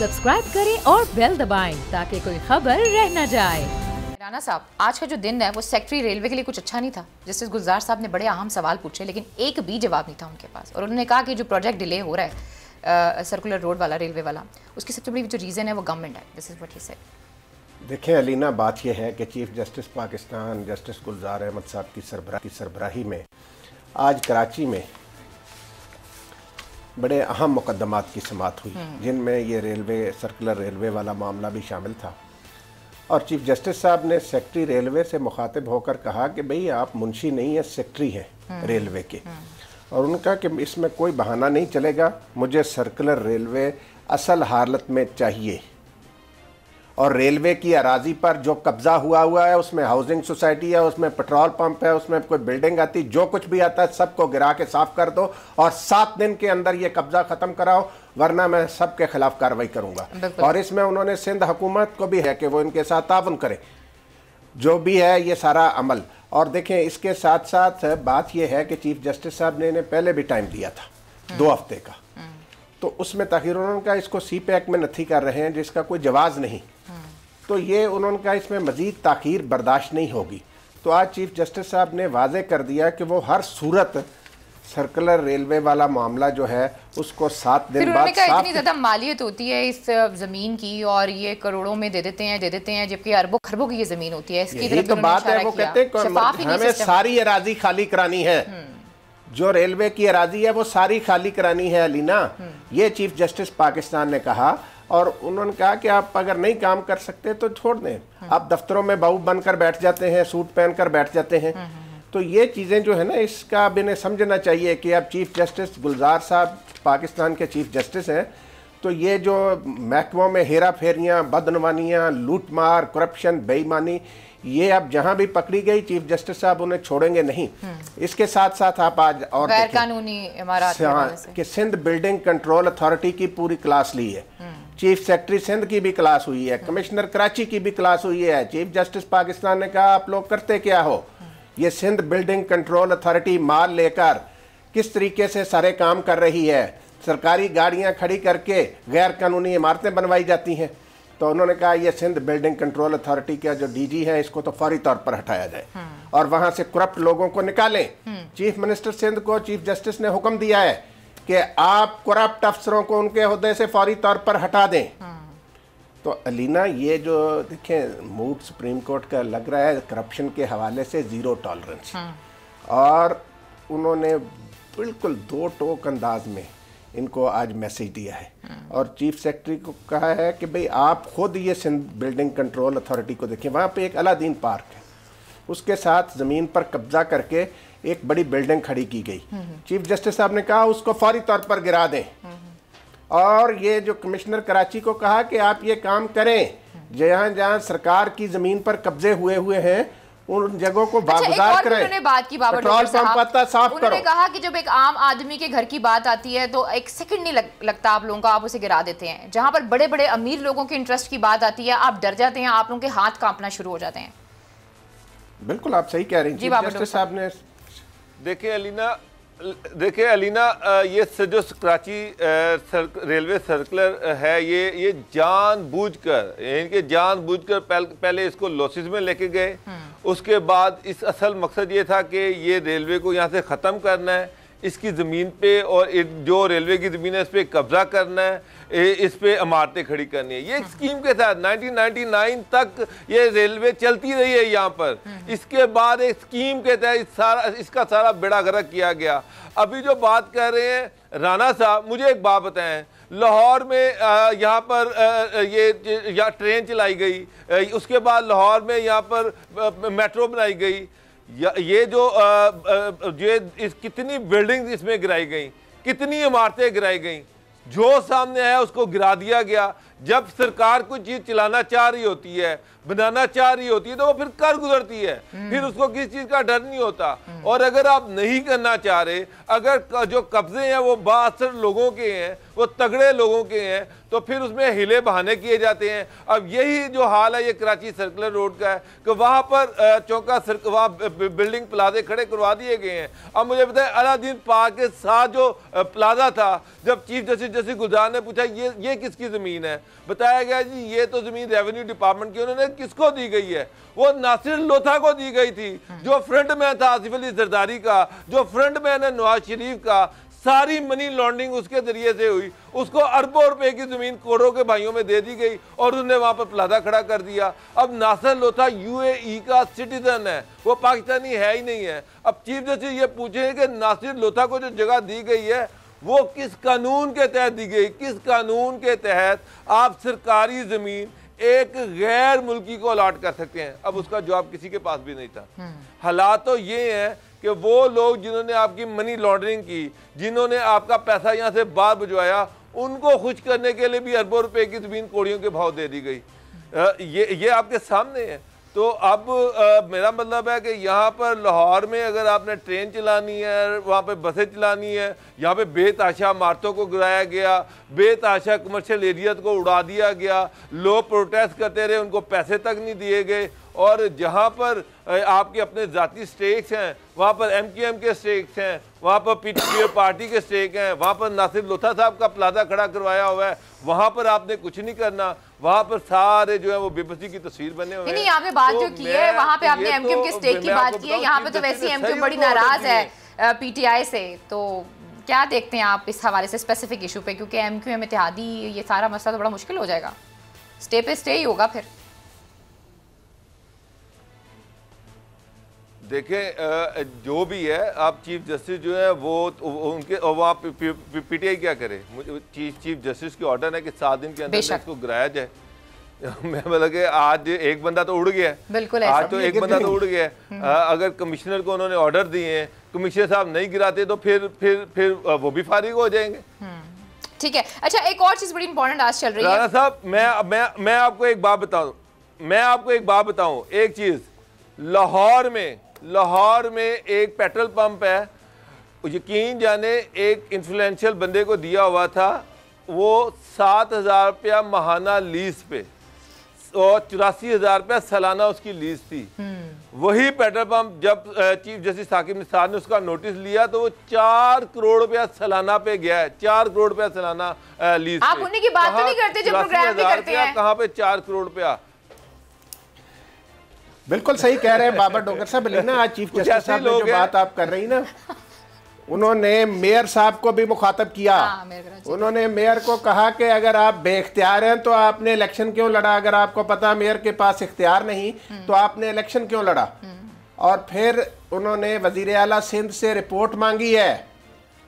Subscribe करें और bell दबाएं ताकि कोई खबर रह न जाए। राना साहब, आज का जो दिन है वो सेक्रेटरी रेलवे के लिए कुछ अच्छा नहीं था। जस्टिस गुलजार साहब ने बड़े अहम सवाल पूछे लेकिन एक भी जवाब नहीं था उनके पास, और उन्होंने कहा कि जो प्रोजेक्ट डिले हो रहा है सर्कुलर रोड वाला, रेलवे वाला, उसकी सबसे बड़ी जो रीज़न है वो गवर्नमेंट है। This is what he said. देखें अलीना, बात यह है कि चीफ जस्टिस पाकिस्तान जस्टिस गुलजार अहमद साहब की सरबराही में आज कराची में बड़े अहम मुकदमात की समाअत हुई, जिनमें ये रेलवे सर्कुलर रेलवे वाला मामला भी शामिल था। और चीफ जस्टिस साहब ने सेक्रेटरी रेलवे से मुखातिब होकर कहा कि भाई आप मुंशी नहीं है, सेक्रेटरी हैं रेलवे के। और उनका कि इसमें कोई बहाना नहीं चलेगा, मुझे सर्कुलर रेलवे असल हालत में चाहिए। और रेलवे की अराजी पर जो कब्जा हुआ है उसमें हाउसिंग सोसाइटी है, उसमें पेट्रोल पंप है, उसमें कोई बिल्डिंग आती, जो कुछ भी आता है सबको गिरा के साफ कर दो और 7 दिन के अंदर ये कब्जा खत्म कराओ, वरना मैं सबके खिलाफ कार्रवाई करूंगा। और इसमें उन्होंने सिंध हुकूमत को भी है कि वो इनके साथ ताउन करे, जो भी है ये सारा अमल। और देखें इसके साथ साथ बात यह है कि चीफ जस्टिस साहब ने इन्हें पहले भी टाइम दिया था 2 हफ्ते का, तो उसमें ताखिर उन्होंने कहा इसको CPAC में नथी कर रहे हैं जिसका कोई जवाज़ नहीं, तो ये उन्होंने कहा इसमें मज़ीद ताखीर बर्दाश्त नहीं होगी। तो आज चीफ जस्टिस साहब ने वाजे कर दिया कि वो हर सूरत सर्कुलर रेलवे वाला मामला जो है उसको 7 दिन बाद इतनी ज़्यादा मालियत होती है इस ज़मीन की और ये करोड़ों में दे देते हैं जबकि अरबों खरबों की ये ज़मीन होती है। इसकी यही तो बात है, वो कहते हैं हमें सारी अराजी खाली करानी है, जो रेलवे की अराजी है वो सारी खाली करानी है अलीना। ये चीफ जस्टिस पाकिस्तान ने कहा, और उन्होंने कहा कि आप अगर नहीं काम कर सकते तो छोड़ दें, आप दफ्तरों में बाबू बनकर बैठ जाते हैं, सूट पहनकर बैठ जाते हैं। तो ये चीज़ें जो है ना, इसका अब इन्हें समझना चाहिए कि अब चीफ जस्टिस गुलजार साहब पाकिस्तान के चीफ जस्टिस हैं, तो ये जो महकमों में हेरा फेरियाँ, बदनवानियाँ, लूटमार, करप्शन, बेईमानी, ये अब जहां भी पकड़ी गई चीफ जस्टिस साहब उन्हें छोड़ेंगे नहीं। इसके साथ साथ आप आज और गैर कानूनी इमारत कि सिंध बिल्डिंग कंट्रोल अथॉरिटी की पूरी क्लास ली है, चीफ सेक्रेटरी सिंध की भी क्लास हुई है, कमिश्नर कराची की भी क्लास हुई है। चीफ जस्टिस पाकिस्तान ने कहा आप लोग करते क्या हो, ये सिंध बिल्डिंग कंट्रोल अथॉरिटी माल लेकर किस तरीके से सारे काम कर रही है, सरकारी गाड़ियां खड़ी करके गैर कानूनी इमारतें बनवाई जाती हैं। तो उन्होंने कहा ये सिंध बिल्डिंग कंट्रोल अथॉरिटी का जो DG है इसको तो फौरी तौर पर हटाया जाए और वहां से करप्ट लोगों को निकालें। चीफ मिनिस्टर सिंध को चीफ जस्टिस ने हुक्म दिया है कि आप करप्ट अफसरों को उनके ओहदे से फौरी तौर पर हटा दें। तो अलीना, ये जो देखें मूड सुप्रीम कोर्ट का लग रहा है करप्शन के हवाले से ज़ीरो टॉलरेंस, और उन्होंने बिल्कुल 2 टोक अंदाज में इनको आज मैसेज दिया है। और चीफ सेक्रेटरी को कहा है कि भाई आप खुद ये सिंध बिल्डिंग कंट्रोल अथॉरिटी को देखें, वहाँ पे एक अलादीन पार्क है, उसके साथ ज़मीन पर कब्जा करके एक बड़ी बिल्डिंग खड़ी की गई। चीफ जस्टिस साहब ने कहा उसको फौरी तौर पर गिरा दें। और ये जो कमिश्नर कराची को कहा कि आप ये काम करें, जहाँ जहाँ सरकार की ज़मीन पर कब्जे हुए हैं उन जगहों को बागुजार करें। उन्होंने बात की बाबर पेट्रोल पंप पता साफ करो। उन्होंने कहा कि जब एक आम आदमी के घर की बात आती है तो एक सेकंड नहीं लगता आप लोगों को, आप उसे गिरा देते हैं। जहां पर बड़े बड़े अमीर लोगों के इंटरेस्ट की बात आती है आप डर जाते हैं, आप लोगों के हाथ कांपना शुरू हो जाते हैं। बिल्कुल आप सही कह रही हैं चीफ जस्टिस साहब ने। देखिए अलीना, ये जो कराची रेलवे सर्कुलर है ये जानबूझकर इनके जानबूझकर पहले इसको लॉसेस में लेके गए। उसके बाद इस असल मकसद ये था कि ये रेलवे को यहाँ से ख़त्म करना है, इसकी ज़मीन पे और जो रेलवे की ज़मीन है इस पर कब्ज़ा करना है, इस पे इमारतें खड़ी करनी है। ये एक स्कीम के साथ 1999 तक ये रेलवे चलती रही है यहाँ पर। इसके बाद एक स्कीम के तहत इसका सारा बेड़ा गर्क किया गया। अभी जो बात कर रहे हैं राना साहब, मुझे एक बात बताएं, लाहौर में यहाँ पर ये ट्रेन चलाई गई, उसके बाद लाहौर में यहाँ पर मेट्रो बनाई गई, ये जो कितनी बिल्डिंग्स इसमें गिराई गई, कितनी इमारतें गिराई गई, जो सामने है उसको गिरा दिया गया। जब सरकार कोई चीज चलाना चाह रही होती है, बनाना चाह रही होती है, तो वो फिर कर गुजरती है, फिर उसको किसी चीज का डर नहीं होता। और अगर आप नहीं करना चाह रहे, अगर जो कब्जे हैं वो बाअसर लोगों के हैं, वो तगड़े लोगों के हैं, तो फिर उसमें हिले बहाने किए जाते हैं। अब यही जो हाल है ये कराची सर्कुलर रोड का है कि वहाँ पर चौका वहाँ बिल्डिंग प्लाजे खड़े करवा दिए गए हैं। अब मुझे बताएं, अलादीन पार्क के साथ जो प्लाजा था, जब चीफ जस्टिस गुलजार ने पूछा ये किसकी ज़मीन है, बताया गया जी ये तो ज़मीन रेवेन्यू डिपार्टमेंट की। उन्होंने किसको दी गई है? वो नासिर लोथा को दी गई थी, जो फ्रंट मैन था आसिफ अली जरदारी का, जो फ्रंट मैन है नवाज शरीफ का। सारी मनी लॉन्ड्रिंग उसके जरिए से हुई, उसको अरबों रुपए की जमीन करोड़ों के भाइयों में दे दी गई और उसने वहां पर प्लाजा खड़ा कर दिया। अब नासिर लोथा यूएई का सिटीजन है, वो पाकिस्तानी है ही नहीं है। अब चीफ जस्टिस ये पूछे कि नासिर लोथा को जो जगह दी गई है वो किस कानून के तहत दी गई? किस कानून के तहत आप सरकारी जमीन एक गैर मुल्की को अलॉट कर सकते हैं? अब उसका जवाब किसी के पास भी नहीं था। हालात तो ये हैं कि वो लोग जिन्होंने आपकी मनी लॉन्ड्रिंग की, जिन्होंने आपका पैसा यहाँ से बाहर भिजवाया, उनको खुश करने के लिए भी अरबों रुपए की जमीन कोड़ियों के भाव दे दी गई। ये आपके सामने है। तो अब मेरा मतलब है कि यहाँ पर लाहौर में अगर आपने ट्रेन चलानी है, वहाँ पे बसें चलानी है, यहाँ पे बेतहाशा इमारतों को गिराया गया, बेतहाशा कमर्शियल एरिया को उड़ा दिया गया, लोग प्रोटेस्ट करते रहे, उनको पैसे तक नहीं दिए गए। और जहाँ पर आपके अपने ज़ाती स्टेक्स हैं, वहाँ पर MQM के स्टेक्स हैं, वहाँ पर PTP पार्टी के स्टेक हैं, वहाँ पर नासिर लोथा साहब का प्लाजा खड़ा करवाया हुआ है, वहाँ पर आपने कुछ नहीं करना। वहाँ पर सारे जो है वो बेबसी की तस्वीर बने हुए हैं। नहीं, आपने बात जो की है वहाँ पे आपने MQM के स्टेक की बात की है, यहाँ पे तो वैसे ही MQM बड़ी नाराज है PTI से। तो क्या देखते हैं आप इस हवाले से स्पेसिफिक इशू पे, क्योंकि MQM इत्तेहादी ये सारा मसला तो बड़ा मुश्किल हो जाएगा, स्टे पे स्टे ही होगा फिर। देखें जो भी है, आप चीफ जस्टिस जो है वो उनके वहाँ PTI क्या करे? चीफ जस्टिस की ऑर्डर है कि 7 दिन के अंदर इसको गिराया जाए। मैं मतलब कि आज एक बंदा तो उड़ गया है, बिल्कुल आज तो एक बंदा तो उड़ गया है। अगर कमिश्नर को उन्होंने ऑर्डर दिए हैं, कमिश्नर साहब नहीं गिराते तो फिर वो भी फारिग हो जाएंगे। ठीक है। अच्छा, एक और चीज बड़ी इंपॉर्टेंट आज चल रही है राना साहब, मैं आपको एक बात बताऊं, एक चीज, लाहौर में एक पेट्रोल पंप है, यकीन जाने एक इन्फ्लुएंशियल बंदे को दिया हुआ था, वो 7,000 रुपया महाना लीज पे और 84,000 रुपया सालाना उसकी लीज थी। वही पेट्रोल पंप जब चीफ जस्टिस साकिब निसार ने उसका नोटिस लिया तो वो 4 करोड़ रुपया सालाना पे गया है। 4 करोड़ रुपया सालाना लीज। आप उन्हीं की बात तो नहीं करते जो प्रोग्राम भी करते हैं। कहाँ पे 4 करोड़ रुपया? बिल्कुल सही कह रहे हैं बाबर डोगर साहब। लेना आज चीफ जस्टिस साहब ने जो बात आप कर रही ना, उन्होंने मेयर साहब को भी मुखातब किया। उन्होंने मेयर को कहा कि अगर आप बेख्तियार हैं तो आपने इलेक्शन क्यों लड़ा? अगर आपको पता मेयर के पास इख्तियार नहीं तो आपने इलेक्शन क्यों लड़ा? और फिर उन्होंने वजीर आला सिंध से रिपोर्ट मांगी है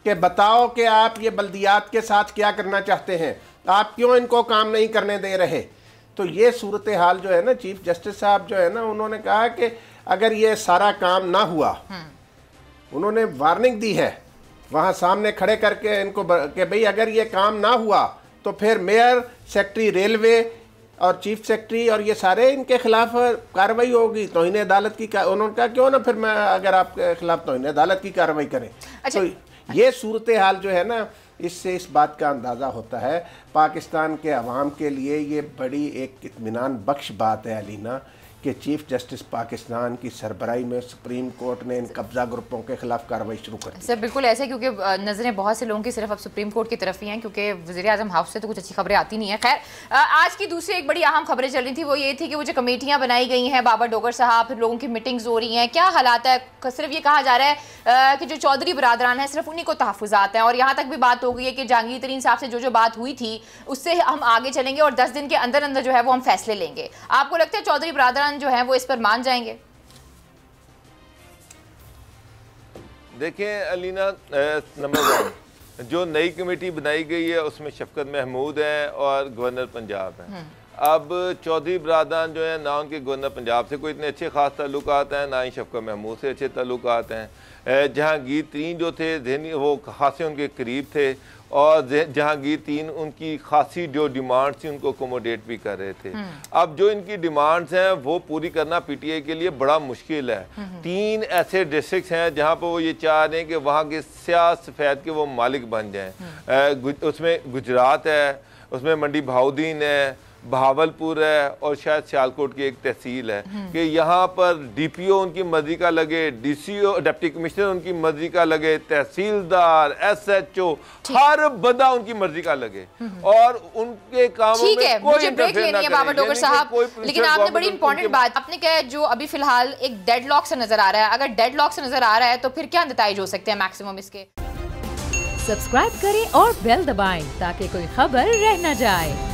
कि बताओ कि आप ये बल्दियात के साथ क्या करना चाहते हैं, आप क्यों इनको काम नहीं करने दे रहे? तो ये सूरत हाल जो है ना, चीफ जस्टिस साहब जो है ना, उन्होंने कहा कि अगर ये सारा काम ना हुआ, उन्होंने वार्निंग दी है वहाँ सामने खड़े करके इनको कि भाई अगर ये काम ना हुआ तो फिर मेयर, सेक्रेटरी रेलवे और चीफ सेक्रेटरी और ये सारे इनके खिलाफ कार्रवाई होगी, तौहीन अदालत की। उन्होंने कहा क्यों ना फिर मैं अगर आपके खिलाफ तौहीन अदालत की कार्रवाई करें। अच्छा। तो ये सूरत हाल जो है ना, इससे इस बात का अंदाज़ा होता है पाकिस्तान के अवाम के लिए ये बड़ी एक इत्मीनान बख्श बात है अलीना कि चीफ जस्टिस पाकिस्तान की सरबराही में सुप्रीम कोर्ट ने इन कब्जा ग्रुपों के खिलाफ कार्रवाई शुरू कर दी। सर बिल्कुल ऐसे, क्योंकि नज़रें बहुत से लोगों की सिर्फ अब सुप्रीम कोर्ट की तरफ ही हैं, क्योंकि वज़ीर आज़म हाउस से तो कुछ अच्छी खबरें आती नहीं है। खैर, आज की दूसरी एक बड़ी अहम खबरें चल रही थी, वो ये थी कि वो जो कमेटियाँ बनाई गई हैं, बाबर डोगर साहब, फिर लोगों की मीटिंग्स हो रही हैं, क्या हालात है? सिर्फ ये कहा जा रहा है कि जो चौधरी बरादरान है सिर्फ उन्हीं को तहफ़्फ़ुज़ात हैं, और यहाँ तक भी बात हो गई है कि जहांगीर तरीन साहब से जो बात हुई थी उससे हम आगे चलेंगे और 10 दिन के अंदर अंदर जो है वो हम फैसले लेंगे। आपको लगता है चौधरी बरादरान जो है वो इस पर मान जाएंगे? देखिए अलीना, नंबर 1 जो नई कमेटी बनाई गई है उसमें शफकत महमूद हैं और गवर्नर पंजाब हैं। अब चौधरी बरादरान जो है ना उनके गवर्नर पंजाब से कोई इतने अच्छे ख़ास ताल्लुकात हैं, ना ही शफ़क़त महमूद से अच्छे ताल्लुकात हैं। जहांगीर तीन जो थे जहनी वो खासे उनके करीब थे और जहांगीर तीन उनकी खासी जो डिमांड्स थी उनको अकोमोडेट भी कर रहे थे। अब जो इनकी डिमांड्स हैं वो पूरी करना पीटीआई के लिए बड़ा मुश्किल है। 3 ऐसे डिस्ट्रिक्ट्स हैं जहां पर वो ये चाह रहे हैं कि वहाँ के स्याह सफ़ेद के वो मालिक बन जाएँ। उसमें गुजरात है, उसमें मंडी बहाउद्दीन है, बहावलपुर है और शायद सियालकोट की एक तहसील है कि यहाँ पर डीपीओ उनकी मर्जी का लगे, डीसीओ डिप्टी कमिश्नर उनकी मर्जी का लगे, तहसीलदार, एसएचओ, हर बंदा उनकी मर्जी का लगे और उनके कामों में कोई ब्रेक लेनी है बाबर डोगर साहब। लेकिन आपने बड़ी इंपॉर्टेंट बात आपने कहा जो अभी फिलहाल एक डेडलॉक से नजर आ रहा है, अगर डेडलॉक से नजर आ रहा है तो फिर क्या नतीजे हो सकते हैं मैक्सिमम इसके? सब्सक्राइब करें और बेल दबाएं ताकि कोई खबर रह न जाए।